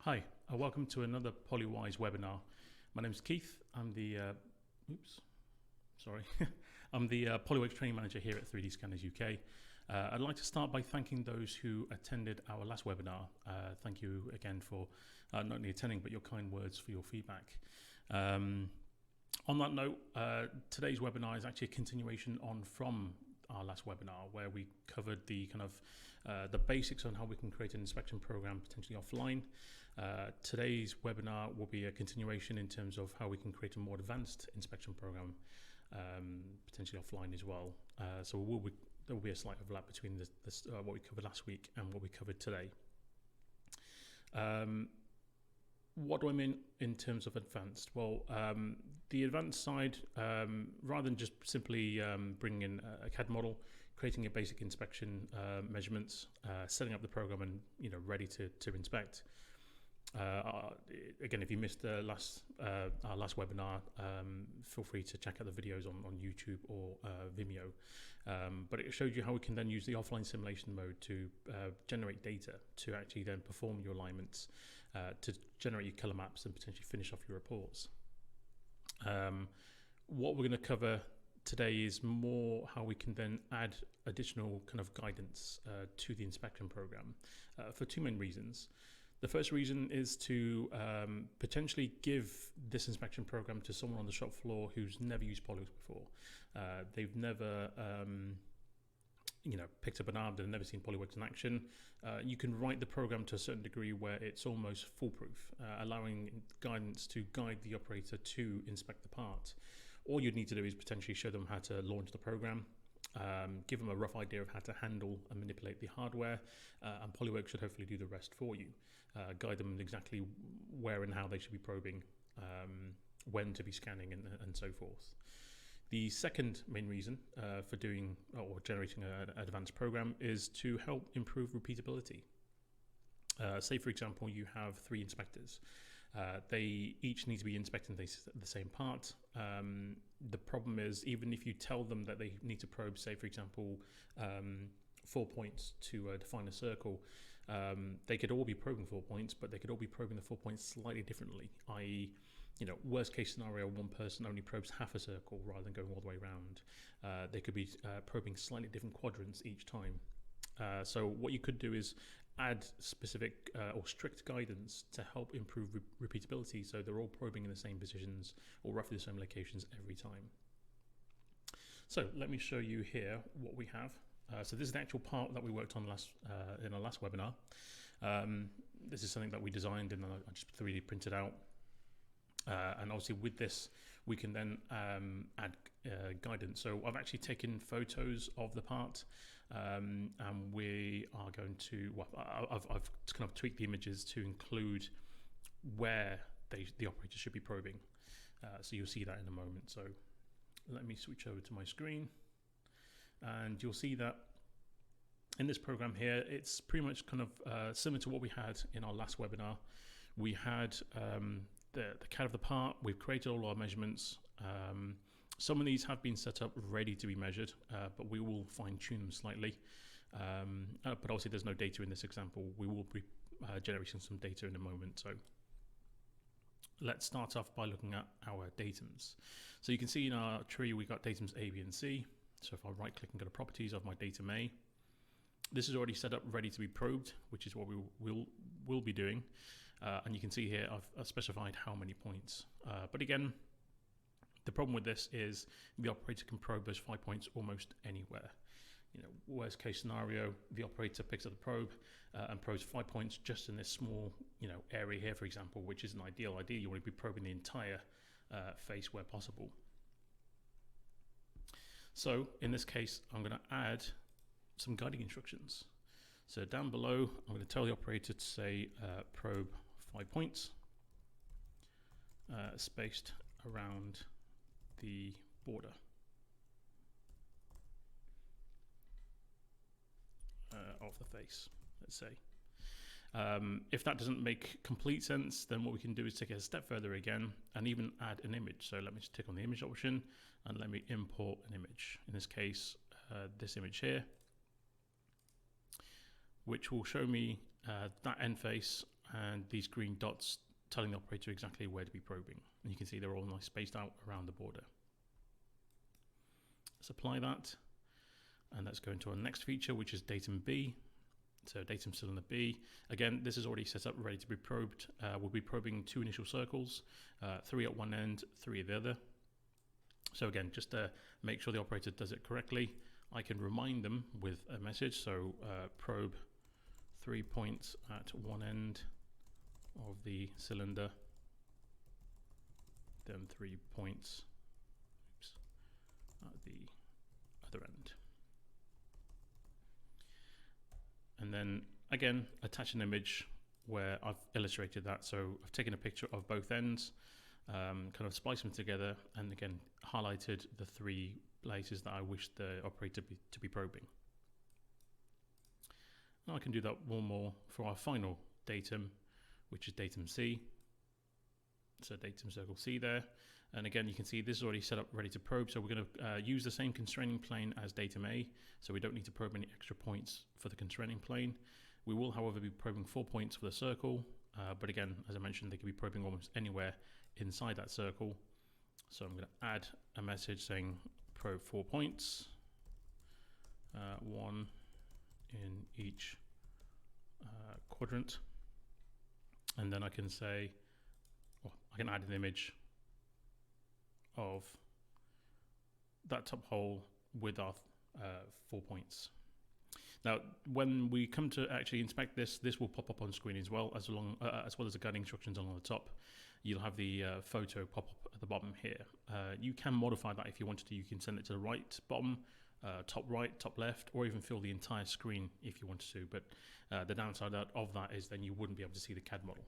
Hi, welcome to another PolyWise webinar. My name is Keith. I'm the I'm the PolyWorks training manager here at 3D Scanners UK. I'd like to start by thanking those who attended our last webinar. Thank you again for not only attending but your kind words for your feedback. On that note, today's webinar is actually a continuation from our last webinar, where we covered the the basics on how we can create an inspection program potentially offline. Today's webinar will be a continuation in terms of how we can create a more advanced inspection program, potentially offline as well. So there will be a slight overlap between what we covered last week and what we covered today. What do I mean in terms of advanced? Well, the advanced side, rather than just simply bringing in a CAD model, creating a basic inspection measurements, setting up the program and ready to inspect. Again, if you missed our last webinar, feel free to check out the videos on YouTube or Vimeo. But it showed you how we can then use the offline simulation mode to generate data to actually then perform your alignments, to generate your color maps and potentially finish off your reports. What we're going to cover today is more how we can then add additional guidance to the inspection program for two main reasons. The first reason is to potentially give this inspection program to someone on the shop floor who's never used PolyWorks before. They've never picked up an arm, they've never seen PolyWorks in action. You can write the program to a certain degree where it's almost foolproof, allowing guidance to guide the operator to inspect the part. All you'd need to do is potentially show them how to launch the program, give them a rough idea of how to handle and manipulate the hardware, and PolyWorks should hopefully do the rest for you. Guide them exactly where and how they should be probing, when to be scanning, and so forth. The second main reason for doing or generating an advanced program is to help improve repeatability. Say, for example, you have 3 inspectors. They each need to be inspecting the same part. The problem is, even if you tell them that they need to probe, say, for example, 4 points to define a circle, they could all be probing 4 points, but they could all be probing the 4 points slightly differently, i.e., worst case scenario, one person only probes half a circle rather than going all the way around. They could be probing slightly different quadrants each time. So what you could do is add specific or strict guidance to help improve repeatability, so they're all probing in the same positions or roughly the same locations every time. So let me show you here what we have. So this is the actual part that we worked on in our last webinar. This is something that we designed and I just 3D printed out. And obviously with this, we can then add guidance. So I've actually taken photos of the part, and we are going to, I've kind of tweaked the images to include where the operator should be probing. So you'll see that in a moment. So let me switch over to my screen, and you'll see that in this program here, it's pretty much similar to what we had in our last webinar. We had the CAD of the part. We've created all our measurements. Some of these have been set up ready to be measured, but we will fine tune them slightly. But obviously there's no data in this example. We will be generating some data in a moment. So let's start off by looking at our datums. So you can see in our tree, we got datums A, B, and C. So if I right click and go to properties of my datum A, this is already set up ready to be probed, which is what we will be doing. And you can see here I've specified how many points. But again, the problem with this is the operator can probe those 5 points almost anywhere. Worst case scenario, the operator picks up the probe and probes 5 points just in this small area here, for example, which isn't ideal. Ideally, you want to be probing the entire face where possible. So in this case, I'm going to add some guiding instructions. So down below, I'm going to tell the operator to say probe 5 points, spaced around the border of the face, let's say. If that doesn't make complete sense, then what we can do is take it a step further again and even add an image. So let me just tick on the image option and let me import an image. In this case, this image here, which will show me that end face and these green dots telling the operator exactly where to be probing. And you can see they're all nice spaced out around the border. Let's apply that, and let's go into our next feature, which is datum B. So datum cylinder B. Again, this is already set up, ready to be probed. We'll be probing 2 initial circles, 3 at one end, 3 at the other. So again, just to make sure the operator does it correctly, I can remind them with a message. So probe 3 points at one end of the cylinder, then 3 points at the other end. And then again, attach an image where I've illustrated that. So I've taken a picture of both ends, kind of spliced them together, and again highlighted the 3 places that I wish the operator to be probing. Now I can do that one more for our final datum, which is datum C. So datum circle C there. And again, you can see this is already set up, ready to probe. So we're going to use the same constraining plane as datum A. So we don't need to probe any extra points for the constraining plane. We will, however, be probing 4 points for the circle. But again, as I mentioned, they can be probing almost anywhere inside that circle. So I'm going to add a message saying probe 4 points, 1 in each quadrant. And then I can say, well, I can add an image of that top hole with our 4 points. Now, when we come to actually inspect this, this will pop up on screen as well as the guiding instructions along the top. You'll have the photo pop up at the bottom here. You can modify that if you wanted to. You can send it to the right bottom, top right, top left, or even fill the entire screen if you wanted to. But the downside of that is then you wouldn't be able to see the CAD model.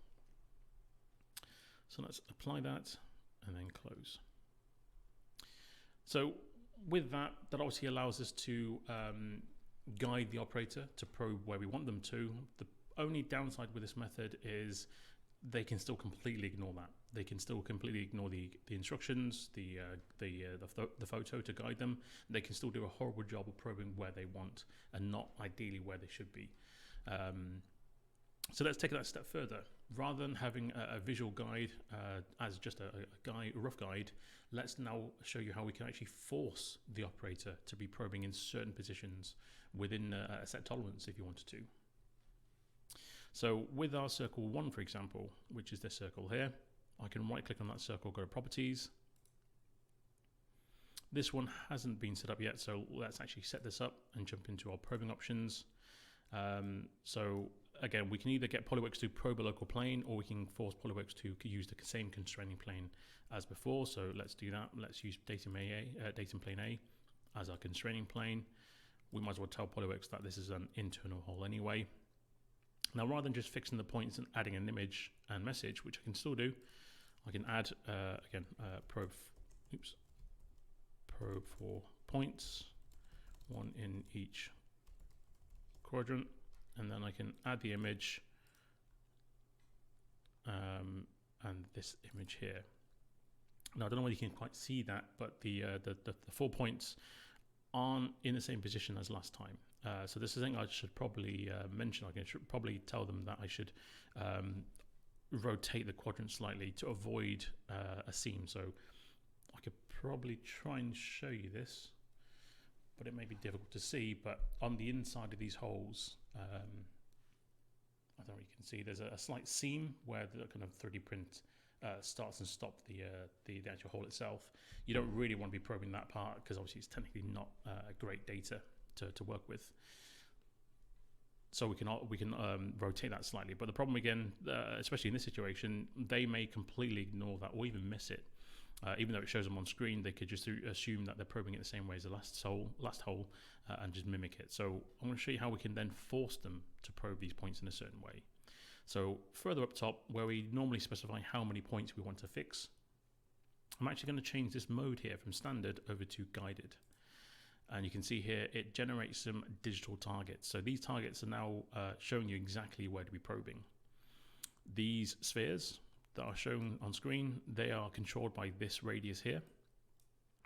So let's apply that and then close. So with that, that obviously allows us to guide the operator to probe where we want them to. The only downside with this method is they can still completely ignore that. They can still completely ignore the instructions, the photo to guide them. They can still do a horrible job of probing where they want and not ideally where they should be. So let's take that a step further. Rather than having a visual guide as just a rough guide, let's now show you how we can actually force the operator to be probing in certain positions within a set tolerance if you wanted to. So with our circle 1, for example, which is this circle here, I can right click on that circle, go to properties. This one hasn't been set up yet, so let's actually set this up and jump into our probing options. So again, we can either get PolyWorks to probe a local plane, or we can force PolyWorks to use the same constraining plane as before. So let's do that. Let's use datum plane A as our constraining plane. We might as well tell PolyWorks that this is an internal hole anyway. Now, rather than just fixing the points and adding an image and message, which I can still do, I can add again probe 4 points, 1 in each quadrant, and then I can add the image and this image here. Now I don't know whether you can quite see that, but the 4 points aren't in the same position as last time. So this is something I should probably mention. I should probably tell them that I should rotate the quadrant slightly to avoid a seam. So I could probably try and show you this, but it may be difficult to see. But on the inside of these holes, I don't know if you can see, there's a slight seam where the kind of 3D print starts and stops the actual hole itself. You don't really want to be probing that part because obviously it's technically not great data to work with. So we can rotate that slightly. But the problem again, especially in this situation, they may completely ignore that or even miss it. Even though it shows them on screen, they could just assume that they're probing it the same way as the last hole and just mimic it. So I'm going to show you how we can then force them to probe these points in a certain way. So further up top, where we normally specify how many points we want to fix, I'm actually going to change this mode here from standard over to guided. And you can see here, it generates some digital targets. So these targets are now showing you exactly where to be probing. These spheres that are shown on screen, they are controlled by this radius here.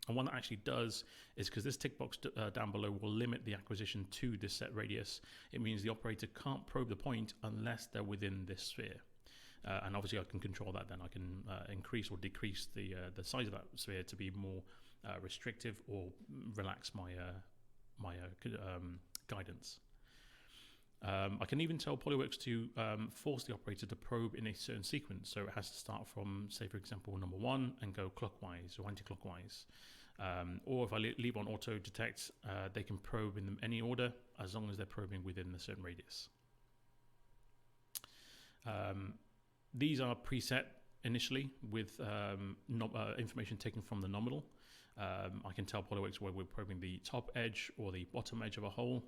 And what that actually does is, because this tick box down below will limit the acquisition to this set radius, it means the operator can't probe the point unless they're within this sphere. and obviously I can control that. Then I can increase or decrease the size of that sphere to be more restrictive or relax my guidance. I can even tell PolyWorks to force the operator to probe in a certain sequence. So it has to start from, say, for example, number 1 and go clockwise or anti-clockwise. Or if I leave on auto detect, they can probe in any order as long as they're probing within a certain radius. These are preset initially with information taken from the nominal. I can tell PolyWorks whether we're probing the top edge or the bottom edge of a hole.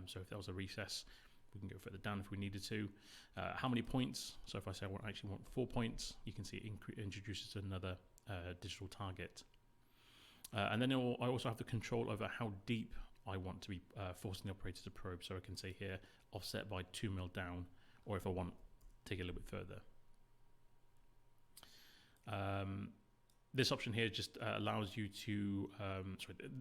So if there was a recess, we can go further down if we needed to. How many points? So if I say I actually want 4 points, you can see it introduces another digital target. And then I also have the control over how deep I want to be forcing the operator to probe. So I can say here, offset by 2 mil down, or if I want, take it a little bit further. This option here just allows you to,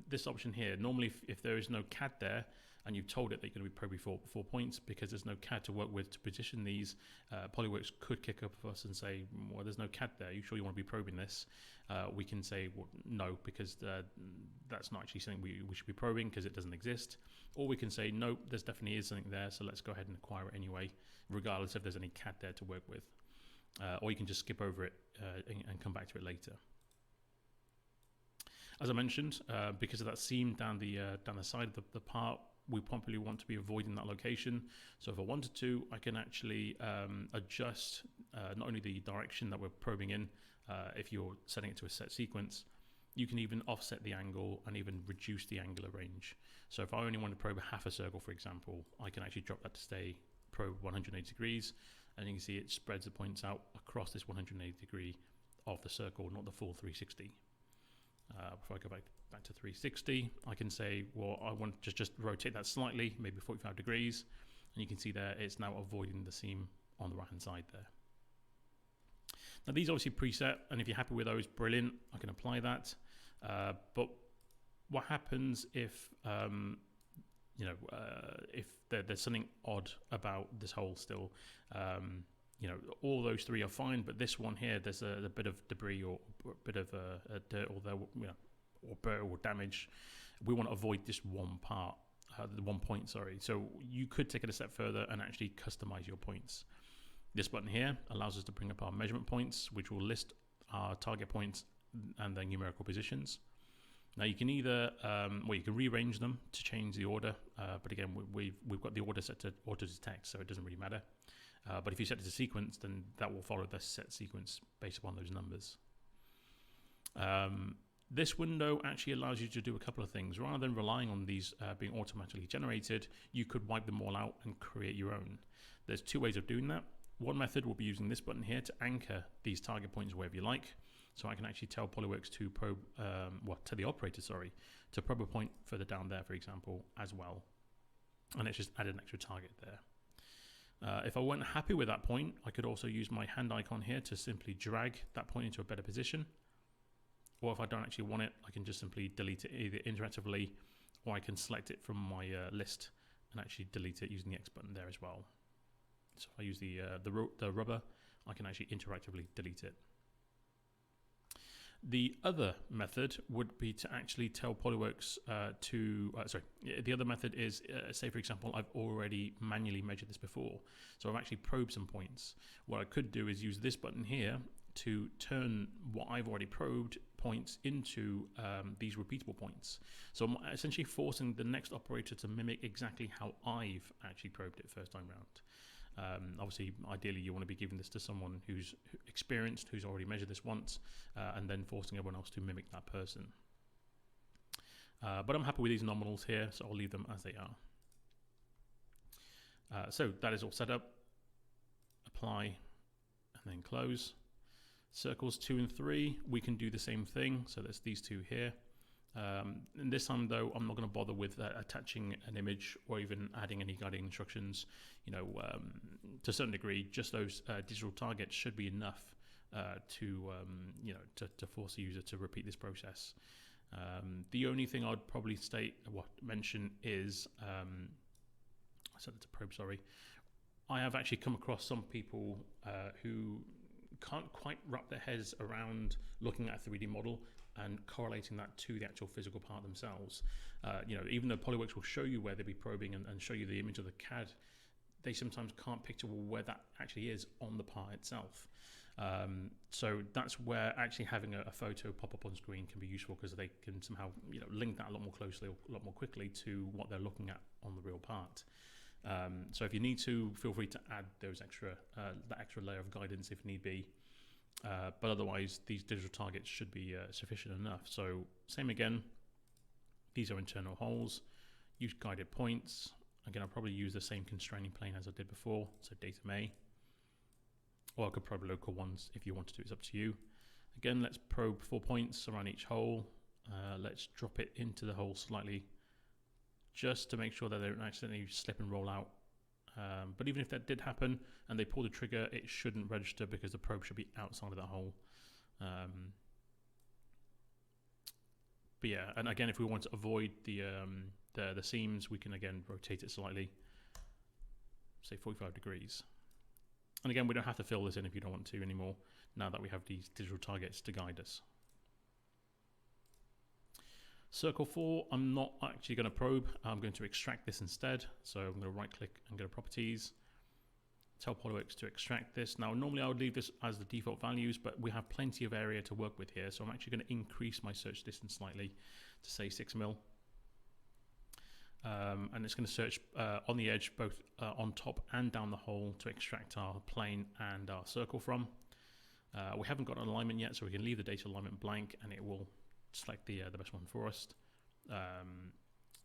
this option here, normally if there is no CAD there and you've told it that you're going to be probing 4 points, because there's no CAD to work with to position these, PolyWorks could kick up with us and say, well, there's no CAD there, are you sure you want to be probing this? We can say, well, no, because that's not actually something we should be probing because it doesn't exist. Or we can say, no, there's definitely is something there, so let's go ahead and acquire it anyway, regardless if there's any CAD there to work with. Or you can just skip over it and come back to it later. As I mentioned, because of that seam down the side of the part, we probably want to be avoiding that location. So if I wanted to, I can actually adjust not only the direction that we're probing in, if you're setting it to a set sequence, you can even offset the angle and even reduce the angular range. So if I only want to probe half a circle, for example, I can actually drop that to stay probe 180 degrees. And you can see it spreads the points out across this 180 degree of the circle, not the full 360. Before I go back to 360, I can say, well, I want to just rotate that slightly, maybe 45 degrees. And you can see there, it's now avoiding the seam on the right-hand side there. Now, these are obviously preset, and if you're happy with those, brilliant, I can apply that. But what happens if, if there's something odd about this hole still? All those 3 are fine, but this one here, there's a bit of debris or a bit of dirt or burr or damage. We want to avoid this one part, the 1 point, sorry. So you could take it a step further and actually customize your points. This button here allows us to bring up our measurement points, which will list our target points and their numerical positions. Now you can either, you can rearrange them to change the order, but again, we've got the order set to auto detect, so it doesn't really matter. But if you set it to sequence, then that will follow the set sequence based upon those numbers. This window actually allows you to do a couple of things. Rather than relying on these being automatically generated, you could wipe them all out and create your own. There's 2 ways of doing that. One method will be using this button here to anchor these target points wherever you like. So I can actually tell PolyWorks to probe, to the operator, to probe a point further down there, for example, as well. And it's just added an extra target there. If I weren't happy with that point, I could also use my hand icon here to simply drag that point into a better position. Or if I don't actually want it, I can just simply delete it either interactively, or I can select it from my list and actually delete it using the X button there as well. So if I use the rubber, I can actually interactively delete it. The other method would be to actually tell PolyWorks the other method is, say for example, I've already manually measured this before. So I've actually probed some points. What I could do is use this button here to turn what I've already probed points into these repeatable points. So I'm essentially forcing the next operator to mimic exactly how I've actually probed it first time round. Obviously, ideally, you want to be giving this to someone who's experienced, who's already measured this once, and then forcing everyone else to mimic that person. But I'm happy with these nominals here, so I'll leave them as they are. So that is all set up. Apply, and then close. Circles 2 and 3, we can do the same thing. So there's these 2 here. And this time though, I'm not going to bother with attaching an image or even adding any guiding instructions. To a certain degree, just those digital targets should be enough to force the user to repeat this process. The only thing I'd probably mention is, I said it's a probe, sorry. I have actually come across some people who can't quite wrap their heads around looking at a 3D model and correlating that to the actual physical part themselves. Even though PolyWorks will show you where they'll be probing and show you the image of the CAD, they sometimes can't picture where that actually is on the part itself. So that's where actually having a photo pop up on screen can be useful, because they can somehow link that a lot more closely, a lot more quickly to what they're looking at on the real part. So if you need to, feel free to add those that extra layer of guidance if need be. But otherwise, these digital targets should be sufficient enough. So same again, these are internal holes. Use guided points. Again, I'll probably use the same constraining plane as I did before, so data may. Or I could probe local ones if you want to. It's up to you. Again, let's probe 4 points around each hole. Let's drop it into the hole slightly, just to make sure that they don't accidentally slip and roll out. But even if that did happen and they pull the trigger, it shouldn't register because the probe should be outside of that hole. But yeah, and again, if we want to avoid the seams, we can again rotate it slightly, say 45 degrees. And again, we don't have to fill this in if you don't want to anymore, now that we have these digital targets to guide us. Circle 4, I'm not actually going to probe. I'm going to extract this instead. So I'm going to right click and go to properties. Tell PolyWorks to extract this. Now, normally I would leave this as the default values, but we have plenty of area to work with here. So I'm actually going to increase my search distance slightly to say 6 mil. And it's going to search on the edge, both on top and down the hole, to extract our plane and our circle from. We haven't got an alignment yet, so we can leave the data alignment blank and it will select the best one for us.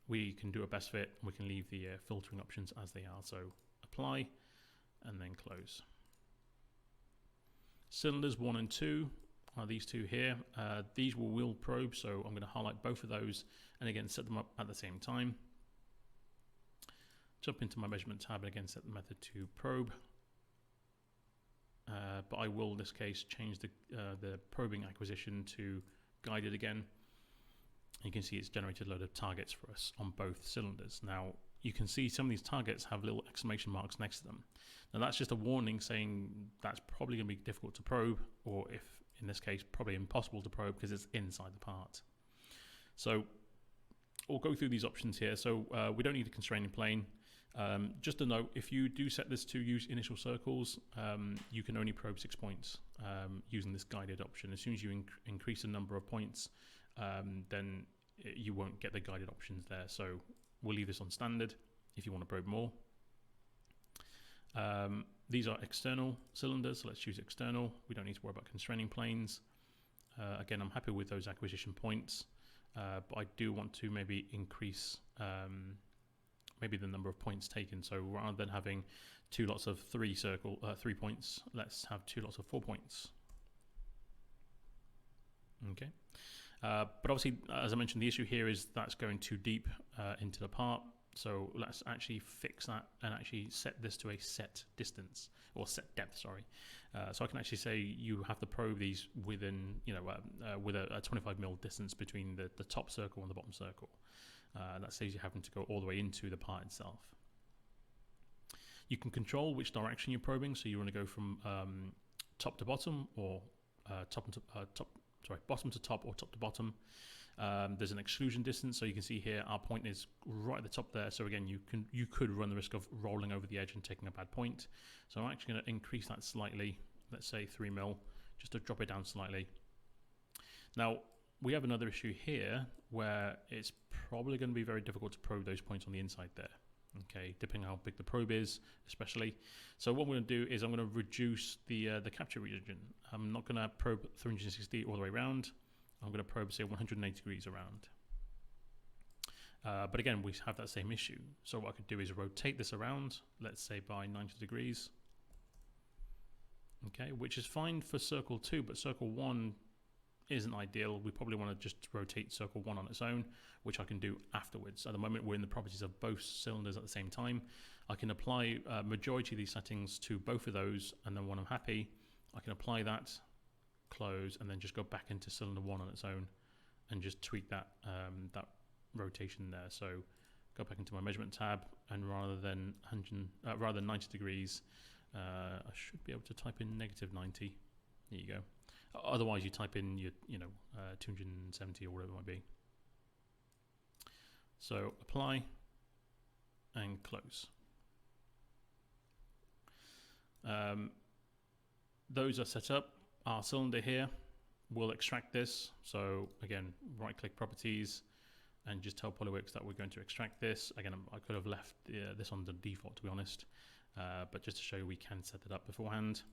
We can do a best fit. We can leave the filtering options as they are. So apply and then close. Cylinders 1 and 2 are these two here. These will probe, so I'm going to highlight both of those and again set them up at the same time. Jump into my measurement tab and again set the method to probe. But I will in this case change the probing acquisition to guided again. You can see it's generated a load of targets for us on both cylinders. Now you can see some of these targets have little exclamation marks next to them. Now that's just a warning saying that's probably going to be difficult to probe, or if in this case probably impossible to probe because it's inside the part. So we'll go through these options here. So we don't need a constraining plane. Just a note, if you do set this to use initial circles, you can only probe 6 points using this guided option. As soon as you increase the number of points, then you won't get the guided options there. So we'll leave this on standard if you want to probe more. These are external cylinders, so let's choose external. We don't need to worry about constraining planes. Again, I'm happy with those acquisition points, but I do want to maybe increase maybe the number of points taken. So rather than having 2 lots of 3 points, let's have 2 lots of 4 points. Okay. But obviously, as I mentioned, the issue here is that's going too deep into the part. So let's actually fix that and actually set this to a set distance, or set depth, sorry. So I can actually say you have to probe these within, with a 25 mil distance between the top circle and the bottom circle. That saves you having to go all the way into the part itself. You can control which direction you're probing, so you want to go from top to bottom, or bottom to top, or top to bottom. There's an exclusion distance, so you can see here our point is right at the top there. So again, you could run the risk of rolling over the edge and taking a bad point. So I'm actually going to increase that slightly. Let's say 3 mil, just to drop it down slightly. Now we have another issue here where it's probably going to be very difficult to probe those points on the inside there. Okay, depending on how big the probe is, especially. So what I'm going to do is I'm going to reduce the capture region. I'm not going to probe 360 all the way around. I'm going to probe, say, 180 degrees around. But again, we have that same issue. So what I could do is rotate this around, let's say by 90 degrees. Okay, which is fine for circle 2, but circle 1 isn't ideal. We probably want to just rotate circle 1 on its own, which I can do afterwards. At the moment, we're in the properties of both cylinders at the same time. I can apply majority of these settings to both of those, and then when I'm happy, I can apply that, close, and then just go back into cylinder 1 on its own and just tweak that that rotation there. So go back into my measurement tab, and rather than 90 degrees, I should be able to type in -90. There you go. Otherwise, you type in your 270 or whatever it might be. So apply and close. Those are set up. Our cylinder here will extract this. So again, right-click properties and just tell PolyWorks that we're going to extract this. Again, I could have left this on the default, to be honest, but just to show you, we can set it up beforehand.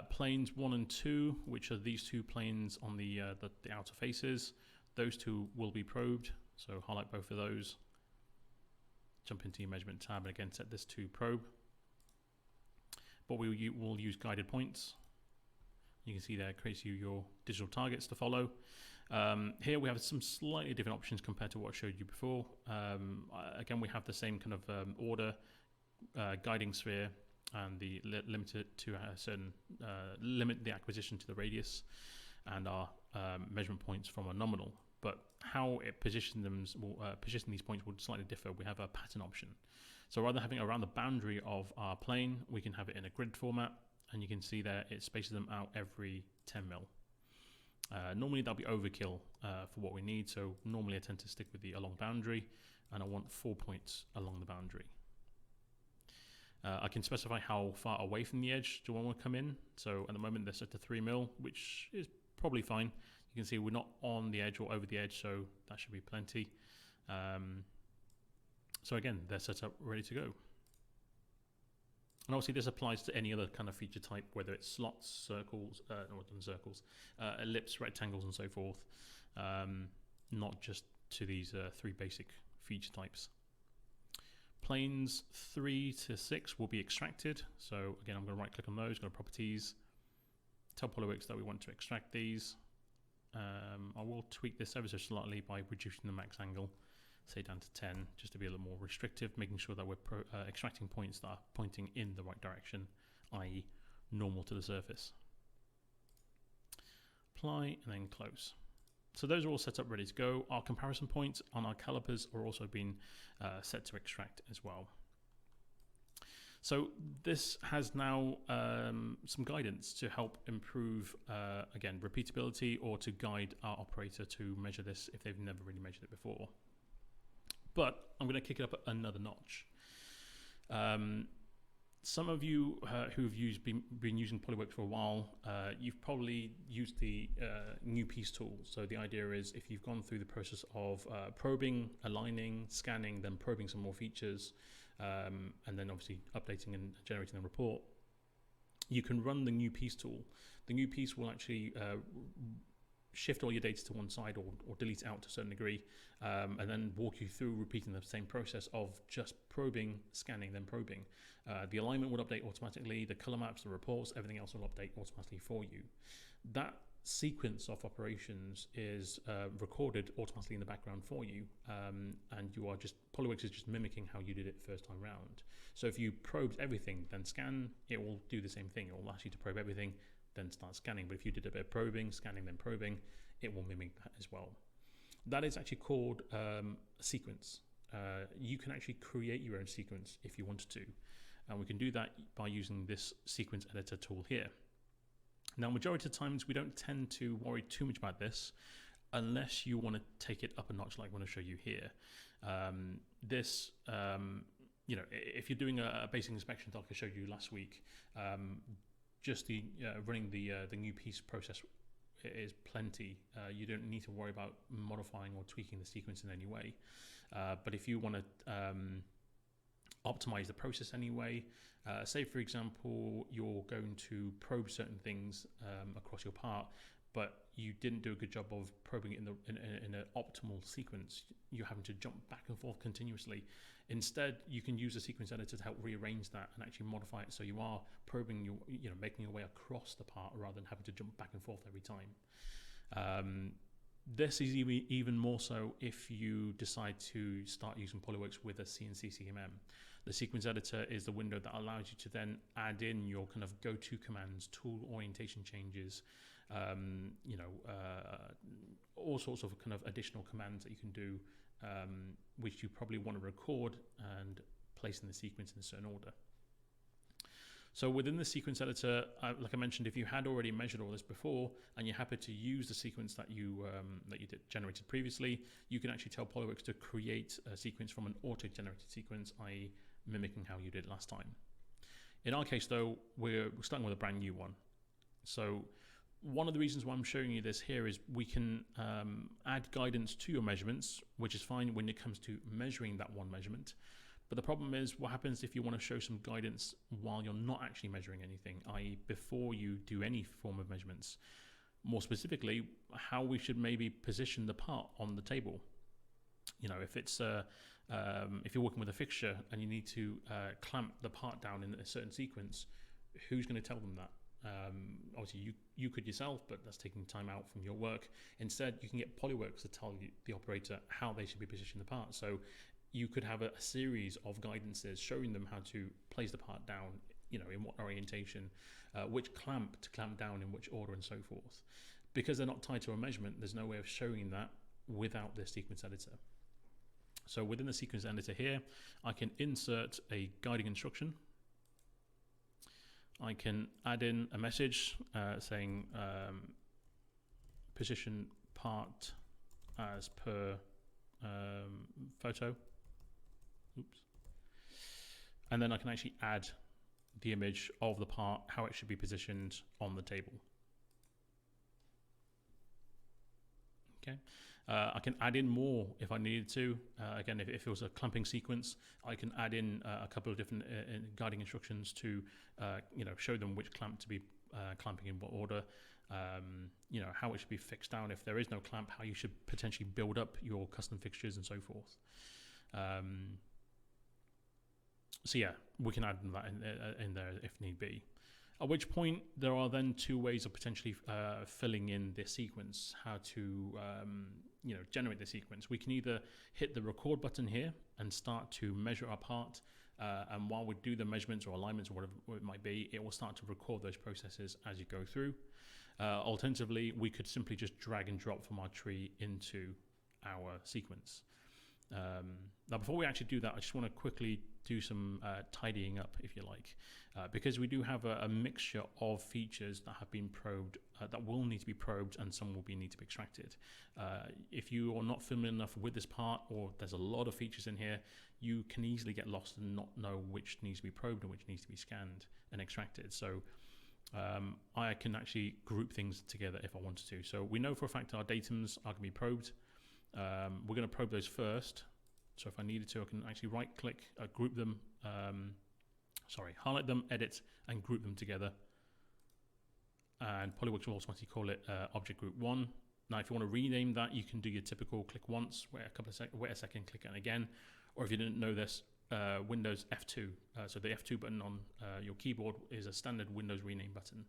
Planes 1 and 2, which are these two planes on the outer faces, those two will be probed. So highlight both of those. Jump into your measurement tab and again set this to probe. But we'll use guided points. You can see there it creates you your digital targets to follow. Here we have some slightly different options compared to what I showed you before. Again, we have the same kind of order, guiding sphere, and the limit it to a certain limit the acquisition to the radius, and our measurement points from a nominal. But how it position these points would slightly differ. We have a pattern option. So rather than having it around the boundary of our plane, we can have it in a grid format, and you can see there it spaces them out every 10 mil. Normally that'll be overkill for what we need, so normally I tend to stick with the along boundary, and I want 4 points along the boundary. I can specify how far away from the edge do I want to come in. So at the moment they're set to 3 mil, which is probably fine. You can see we're not on the edge or over the edge, so that should be plenty. So again, they're set up, ready to go. And obviously this applies to any other kind of feature type, whether it's slots, circles, ellipse, rectangles, and so forth. Not just to these 3 basic feature types. Planes 3 to 6 will be extracted. So again, I'm going to right click on those, go to properties, tell PolyWorks that we want to extract these. I will tweak this ever so slightly by reducing the max angle, say down to 10, just to be a little more restrictive, making sure that we're extracting points that are pointing in the right direction, i.e. normal to the surface. Apply and then close. So those are all set up, ready to go. Our comparison points on our calipers are also being set to extract as well. So this has now some guidance to help improve, again, repeatability, or to guide our operator to measure this if they've never really measured it before. But I'm going to kick it up another notch. Some of you who've been using PolyWorks for a while, you've probably used the new piece tool. So the idea is, if you've gone through the process of probing, aligning, scanning, then probing some more features, and then obviously updating and generating the report, you can run the new piece tool. The new piece will actually shift all your data to one side, or delete it out to a certain degree, and then walk you through repeating the same process of just probing, scanning, then probing. The alignment will update automatically, the color maps, the reports, everything else will update automatically for you. That sequence of operations is recorded automatically in the background for you, and you are just, PolyWorks is just mimicking how you did it first time round. So if you probed everything, then scan, it will do the same thing. It will ask you to probe everything, then start scanning. But if you did a bit of probing, scanning, then probing, it will mimic that as well. That is actually called a sequence. You can actually create your own sequence if you wanted to. And we can do that by using this sequence editor tool here. Now, majority of times we don't tend to worry too much about this unless you want to take it up a notch, like I'm going to show you here. If you're doing a basic inspection like I showed you last week, just the running the new piece process is plenty. You don't need to worry about modifying or tweaking the sequence in any way. But if you want to optimize the process anyway, say for example you're going to probe certain things across your part, but you didn't do a good job of probing it in an optimal sequence, you're having to jump back and forth continuously. Instead, you can use the sequence editor to help rearrange that and actually modify it so you are probing making your way across the part rather than having to jump back and forth every time. This is even more so if you decide to start using PolyWorks with a CNC CMM. The sequence editor is the window that allows you to then add in your kind of go-to commands, tool orientation changes, all sorts of kind of additional commands that you can do which you probably want to record and place in the sequence in a certain order. So within the sequence editor, like I mentioned, if you had already measured all this before and you're happy to use the sequence that you generated previously, you can actually tell PolyWorks to create a sequence from an auto-generated sequence, i.e. mimicking how you did last time. In our case, though, we're starting with a brand new one. So one of the reasons why I'm showing you this here is we can add guidance to your measurements, which is fine when it comes to measuring that one measurement. But the problem is, what happens if you want to show some guidance while you're not actually measuring anything, i.e. before you do any form of measurements? More specifically, how we should maybe position the part on the table. You know, if it's if you're working with a fixture and you need to clamp the part down in a certain sequence, who's going to tell them that? Obviously, you could yourself, but that's taking time out from your work. Instead, you can get PolyWorks to tell the operator how they should be positioning the part. So you could have a series of guidances showing them how to place the part down, you know, in what orientation, which clamp to clamp down in which order, and so forth. Because they're not tied to a measurement, there's no way of showing that without the sequence editor. So within the sequence editor here, I can insert a guiding instruction. I can add in a message saying position part as per photo. Oops. And then I can actually add the image of the part, how it should be positioned on the table. Okay. I can add in more if I needed to. Again, if it was a clamping sequence, I can add in a couple of different guiding instructions to, you know, show them which clamp to be clamping in what order. You know, how it should be fixed down if there is no clamp, how you should potentially build up your custom fixtures and so forth. So yeah, we can add that in there if need be. At which point, there are then two ways of potentially filling in this sequence, how to you know, generate the sequence. We can either hit the record button here and start to measure our part, and while we do the measurements or alignments or whatever it might be, it will start to record those processes as you go through. Alternatively, we could simply just drag and drop from our tree into our sequence. Now, before we actually do that, I just want to quickly do some tidying up, if you like, because we do have a mixture of features that have been probed, that will need to be probed, and some will need to be extracted. If you are not familiar enough with this part, or there's a lot of features in here, you can easily get lost and not know which needs to be probed and which needs to be scanned and extracted. So I can actually group things together if I wanted to. So we know for a fact our datums are going to be probed. We're going to probe those first. So if I needed to, I can actually right-click, group them, highlight them, edit, and group them together. And PolyWorks will automatically call it object group 1. Now, if you want to rename that, you can do your typical click once, wait a second, click it again. Or if you didn't know this, Windows F2. So the F2 button on your keyboard is a standard Windows rename button.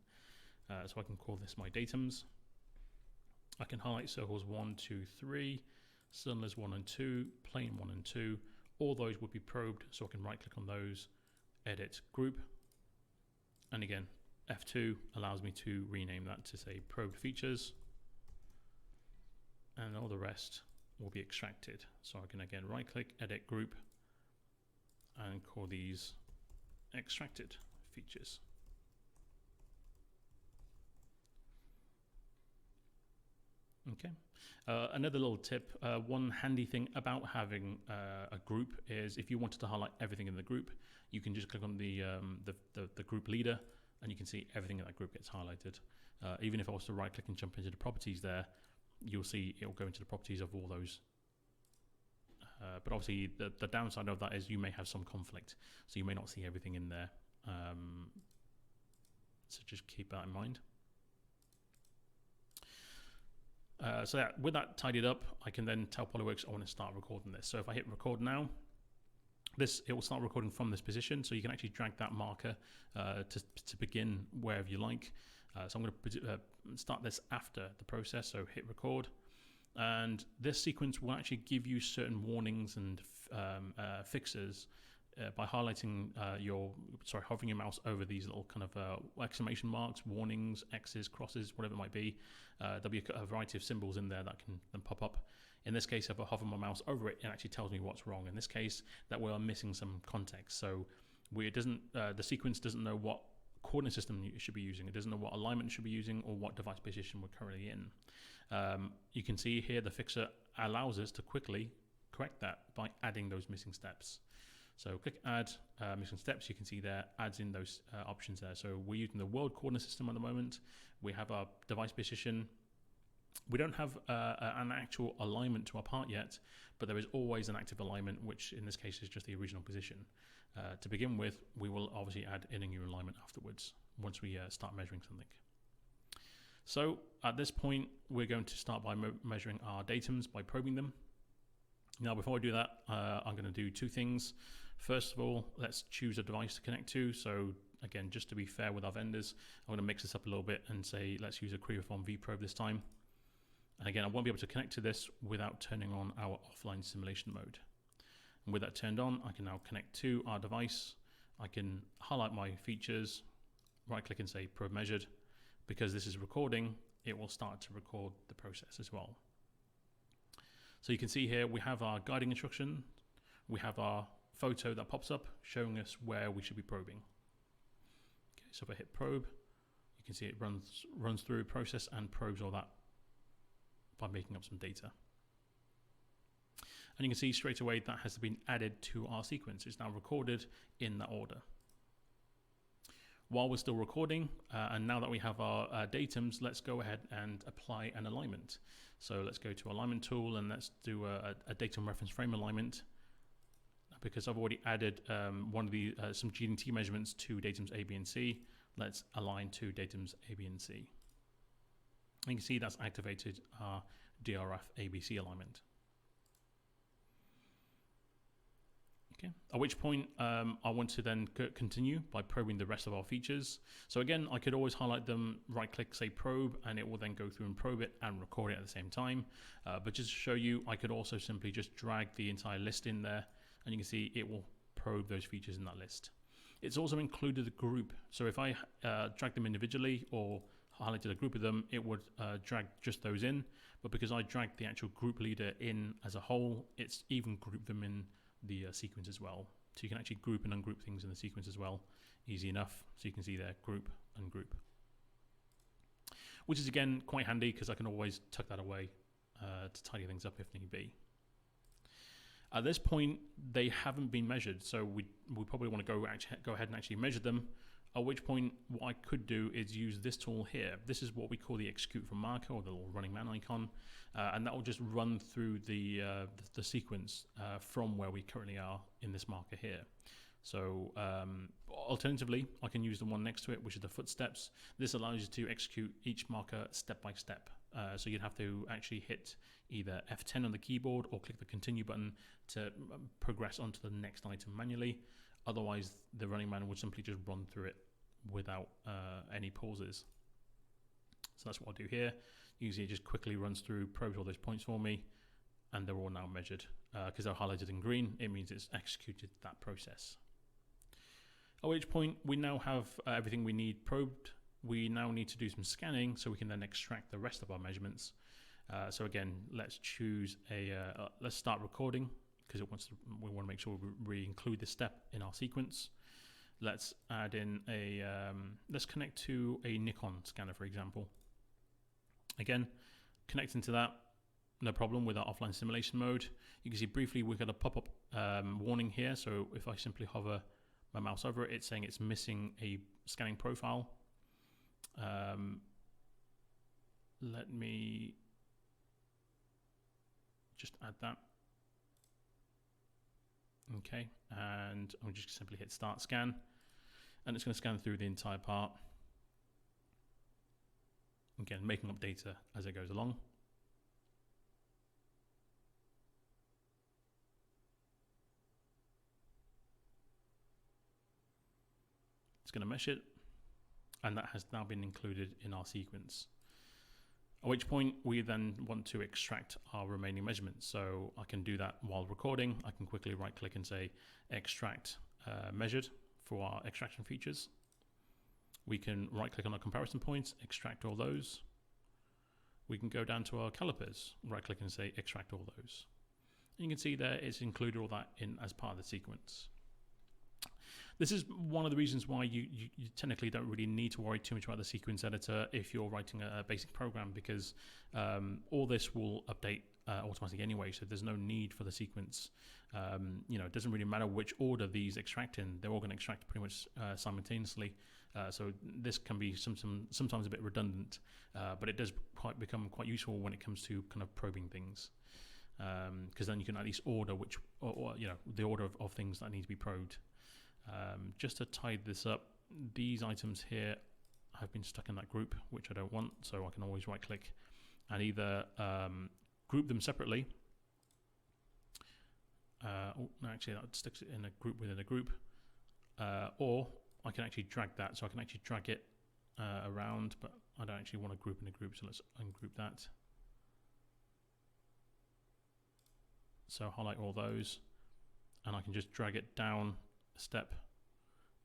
So I can call this my datums. I can highlight circles 1, 2, 3, cylinders 1 and 2, plane 1 and 2. All those would be probed, so I can right click on those, edit, group. And again, F2 allows me to rename that to say probed features. And all the rest will be extracted. So I can again right click, edit, group, and call these extracted features. Okay. Another little tip, one handy thing about having a group is if you wanted to highlight everything in the group, you can just click on the group leader and you can see everything in that group gets highlighted. Even if I was to right click and jump into the properties there, you'll see it will go into the properties of all those. But obviously the downside of that is you may have some conflict, so you may not see everything in there. So just keep that in mind. So yeah, with that tidied up, I can then tell PolyWorks I want to start recording this. So if I hit record now, it will start recording from this position. So you can actually drag that marker to begin wherever you like. So I'm going to start this after the process. So hit record, and this sequence will actually give you certain warnings and fixes by highlighting hovering your mouse over these little kind of exclamation marks, warnings, X's, crosses, whatever it might be. There'll be a variety of symbols in there that can then pop up. In this case, if I hover my mouse over it, it actually tells me what's wrong. In this case, that we are missing some context. So the sequence doesn't know what coordinate system you should be using. It doesn't know what alignment it should be using or what device position we're currently in. You can see here the fixer allows us to quickly correct that by adding those missing steps. So click add missing steps. You can see there adds in those options there. So we're using the world coordinate system at the moment. We have our device position. We don't have an actual alignment to our part yet, but there is always an active alignment, which in this case is just the original position. To begin with, we will obviously add in a new alignment afterwards once we start measuring something. So at this point, we're going to start by measuring our datums by probing them. Now, before I do that, I'm going to do two things. First of all, let's choose a device to connect to. So again, just to be fair with our vendors, I'm going to mix this up a little bit and say, let's use a Creaform vProbe this time. And again, I won't be able to connect to this without turning on our offline simulation mode. And with that turned on, I can now connect to our device. I can highlight my features, right click and say probe measured. Because this is recording, it will start to record the process as well. So you can see here we have our guiding instruction. We have our photo that pops up showing us where we should be probing. Okay, so if I hit probe, you can see it runs through process and probes all that by making up some data. And you can see straight away that has been added to our sequence. It's now recorded in that order. While we're still recording, and now that we have our datums, let's go ahead and apply an alignment. So let's go to alignment tool and let's do a datum reference frame alignment. Because I've already added some GNT measurements to datums A, B, and C, let's align to datums A, B, and C. And you can see that's activated our DRF ABC alignment. Okay. At which point I want to then continue by probing the rest of our features. So again, I could always highlight them, right click, say probe, and it will then go through and probe it and record it at the same time. But just to show you, I could also simply just drag the entire list in there, and you can see it will probe those features in that list. It's also included a group. So if I drag them individually or highlighted a group of them, it would drag just those in. But because I dragged the actual group leader in as a whole, it's even grouped them in the sequence as well. So you can actually group and ungroup things in the sequence as well. Easy enough. So you can see there, group, ungroup. Which is again quite handy because I can always tuck that away to tidy things up if need be. At this point, they haven't been measured, so we probably want to go ahead and actually measure them. At which point, what I could do is use this tool here. This is what we call the execute from marker, or the little running man icon, and that will just run through the sequence from where we currently are in this marker here. So alternatively, I can use the one next to it, which is the footsteps. This allows you to execute each marker step by step. So you'd have to actually hit either F10 on the keyboard or click the continue button to progress onto the next item manually. Otherwise, the running man would simply just run through it without any pauses. So that's what I'll do here. Usually it just quickly runs through, probes all those points for me, and they're all now measured. Because they're highlighted in green, it means it's executed that process. At which point, we now have everything we need probed. We now need to do some scanning so we can then extract the rest of our measurements. So again, let's choose let's start recording, because we want to make sure we include this step in our sequence. Let's add in let's connect to a Nikon scanner, for example. Again, connecting to that, no problem with our offline simulation mode. You can see briefly we've got a pop-up warning here. So if I simply hover my mouse over it, it's saying it's missing a scanning profile. Let me just add that. Okay, and I'm just simply hit start scan, and it's going to scan through the entire part. Again, making up data as it goes along. It's going to mesh it, and that has now been included in our sequence. At which point we then want to extract our remaining measurements. So I can do that while recording. I can quickly right click and say extract measured for our extraction features. We can right click on our comparison points, extract all those. we can go down to our calipers, right click and say extract all those. And you can see there it's included all that in as part of the sequence. This is one of the reasons why you technically don't really need to worry too much about the sequence editor if you're writing a basic program, because all this will update automatically anyway, so there's no need for the sequence. It doesn't really matter which order these extract in, they're all going to extract pretty much simultaneously. So this can be sometimes a bit redundant, but it does become quite useful when it comes to kind of probing things, because then you can at least order the order of things that need to be probed. Just to tidy this up, these items here have been stuck in that group, which I don't want, so I can always right click and either group them separately. Actually that sticks it in a group within a group, or I can actually drag that, so I can actually drag it around, but I don't actually want to group in a group, so let's ungroup that. So highlight all those, and I can just drag it down a step,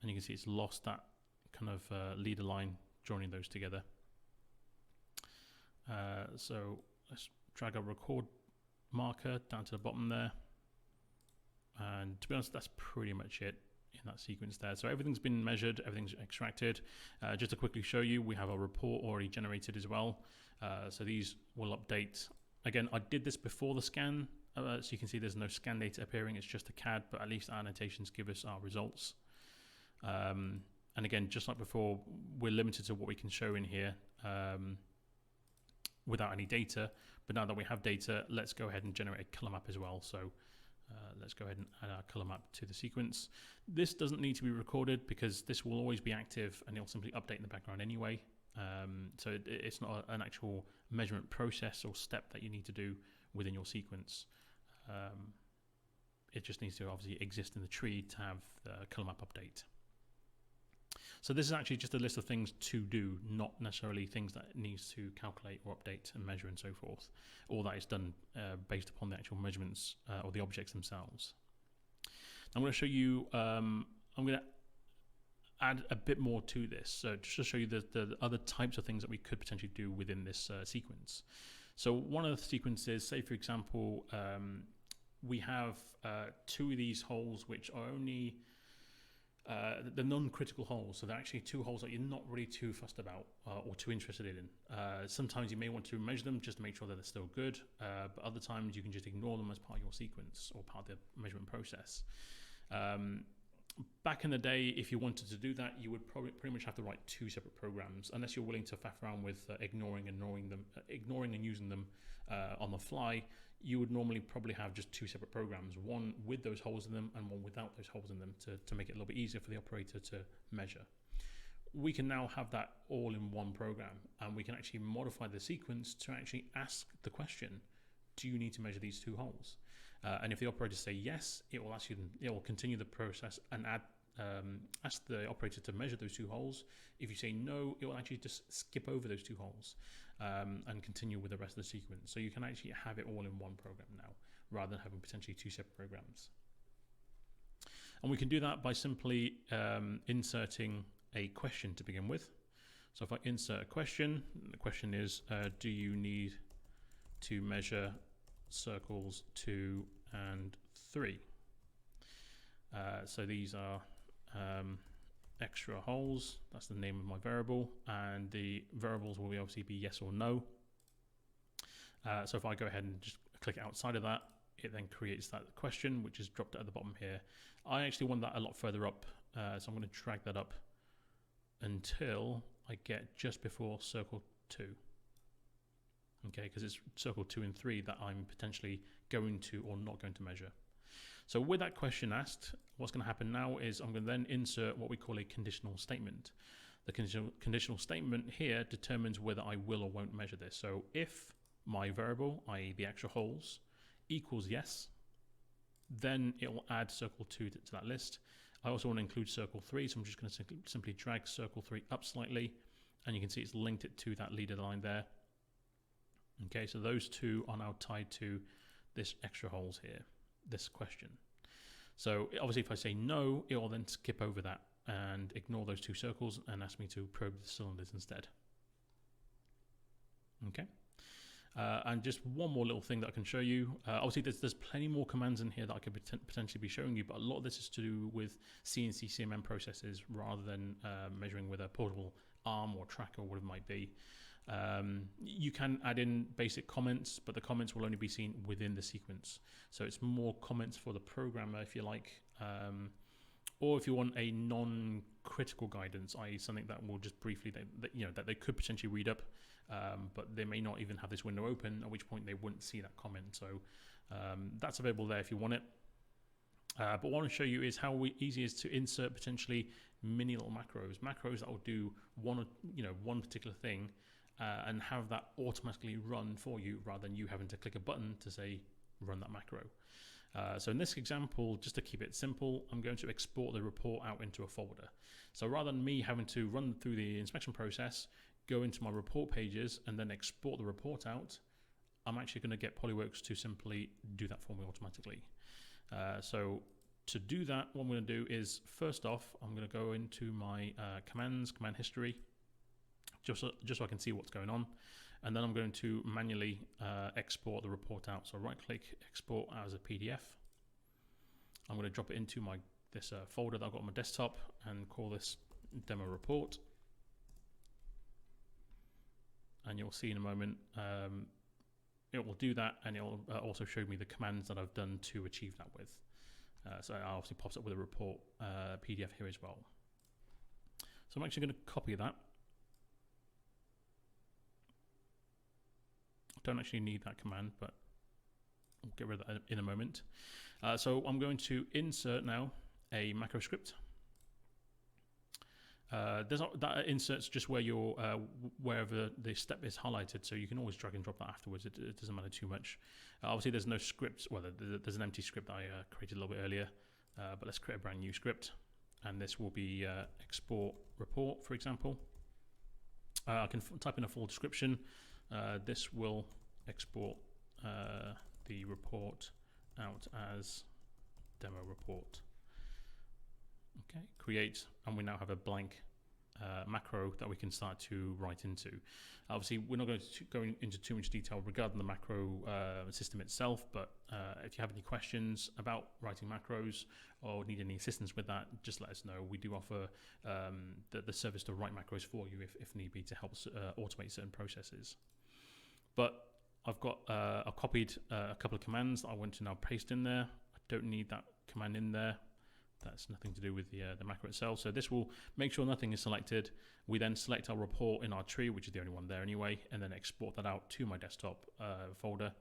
and you can see it's lost that kind of leader line joining those together. So let's drag a record marker down to the bottom there, and to be honest, that's pretty much it in that sequence there. So everything's been measured, everything's extracted. Just to quickly show you, we have a report already generated as well, so these will update. Again, I did this before the scan, so you can see there's no scan data appearing, it's just a CAD, but at least our annotations give us our results. And again, just like before, we're limited to what we can show in here without any data, but now that we have data, let's go ahead and generate a color map as well. So let's go ahead and add our color map to the sequence. This doesn't need to be recorded because this will always be active and it'll simply update in the background anyway. So it's not an actual measurement process or step that you need to do within your sequence. It just needs to obviously exist in the tree to have the color map update. So this is actually just a list of things to do, not necessarily things that it needs to calculate or update and measure and so forth. All that is done based upon the actual measurements or the objects themselves. I'm going to show you, I'm going to add a bit more to this. So just to show you the other types of things that we could potentially do within this sequence. So one of the sequences, say for example, we have two of these holes which are only the non-critical holes, so they're actually two holes that you're not really too fussed about or too interested in. Sometimes you may want to measure them just to make sure that they're still good, but other times you can just ignore them as part of your sequence or part of the measurement process. Back in the day, if you wanted to do that, you would probably pretty much have to write two separate programs, unless you're willing to faff around with ignoring and using them on the fly. You would normally probably have just two separate programs, one with those holes in them and one without those holes in them to make it a little bit easier for the operator to measure. We can now have that all in one program, and we can actually modify the sequence to actually ask the question, do you need to measure these two holes? And if the operator say yes, it will continue the process and ask the operator to measure those two holes. If you say no, it will actually just skip over those two holes and continue with the rest of the sequence. So you can actually have it all in one program now, rather than having potentially two separate programs. And we can do that by simply inserting a question to begin with. So if I insert a question, the question is, do you need to measure circles 2 and 3? So these are extra holes, that's the name of my variable, and the variables will obviously be yes or no. So if I go ahead and just click outside of that, it then creates that question, which is dropped at the bottom here. I actually want that a lot further up, so I'm going to drag that up until I get just before circle 2. Okay, because it's circle 2 and 3 that I'm potentially going to or not going to measure. So with that question asked, what's going to happen now is I'm going to then insert what we call a conditional statement. The conditional statement here determines whether I will or won't measure this. So if my variable, i.e. the extra holes, equals yes, then it will add circle 2 to that list. I also want to include circle 3, so I'm just going to simply drag circle 3 up slightly, and you can see it's linked it to that leader line there. Okay, so those two are now tied to this extra holes here, this question. So obviously if I say no, it will then skip over that and ignore those two circles and ask me to probe the cylinders instead. Okay, And just one more little thing that I can show you. Obviously, there's plenty more commands in here that I could potentially be showing you, but a lot of this is to do with CNC CMM processes rather than measuring with a portable arm or tracker or whatever it might be. You can add in basic comments, but the comments will only be seen within the sequence. So it's more comments for the programmer, if you like, or if you want a non-critical guidance, i.e. something that will just briefly, that they could potentially read up, but they may not even have this window open, at which point they wouldn't see that comment. So that's available there if you want it. But what I want to show you is how easy it is to insert potentially mini little macros that will do one particular thing, and have that automatically run for you rather than you having to click a button to say run that macro. So in this example, just to keep it simple, I'm going to export the report out into a folder. So rather than me having to run through the inspection process, go into my report pages and then export the report out, I'm actually going to get PolyWorks to simply do that for me automatically. So to do that, what I'm going to do is, first off, I'm going to go into my command history, just so I can see what's going on. And then I'm going to manually export the report out. So right click, export as a PDF. I'm going to drop it into this folder that I've got on my desktop and call this demo report. And you'll see in a moment, it will do that, and it will also show me the commands that I've done to achieve that with. So it obviously pops up with a report PDF here as well. So I'm actually going to copy that. Don't actually need that command, but we'll get rid of that in a moment. So I'm going to insert now a macro script. That inserts just where you're wherever the step is highlighted, so you can always drag and drop that afterwards. It doesn't matter too much. Obviously, there's no script. Well, there's an empty script that I created a little bit earlier, but let's create a brand new script, and this will be export report, for example. I can type in a full description. This will export the report out as demo report. Okay, create, and we now have a blank macro that we can start to write into. Obviously, we're not going to go into too much detail regarding the macro system itself, but if you have any questions about writing macros or need any assistance with that, just let us know. We do offer the service to write macros for you if need be, to help automate certain processes. But I've copied a couple of commands that I want to now paste in there. I don't need that command in there. That's nothing to do with the macro itself. So this will make sure nothing is selected. We then select our report in our tree, which is the only one there anyway, and then export that out to my desktop folder,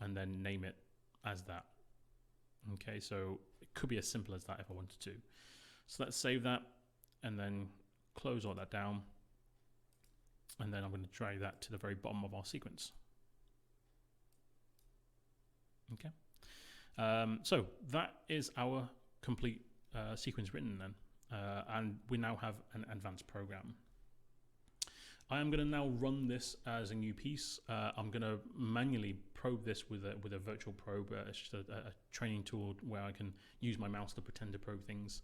and then name it as that. Okay, so it could be as simple as that if I wanted to. So let's save that, and then close all that down. And then I'm going to drag that to the very bottom of our sequence. Okay. So that is our complete sequence written then. And we now have an advanced program. I am going to now run this as a new piece. I'm going to manually probe this with a virtual probe. It's just a training tool where I can use my mouse to pretend to probe things.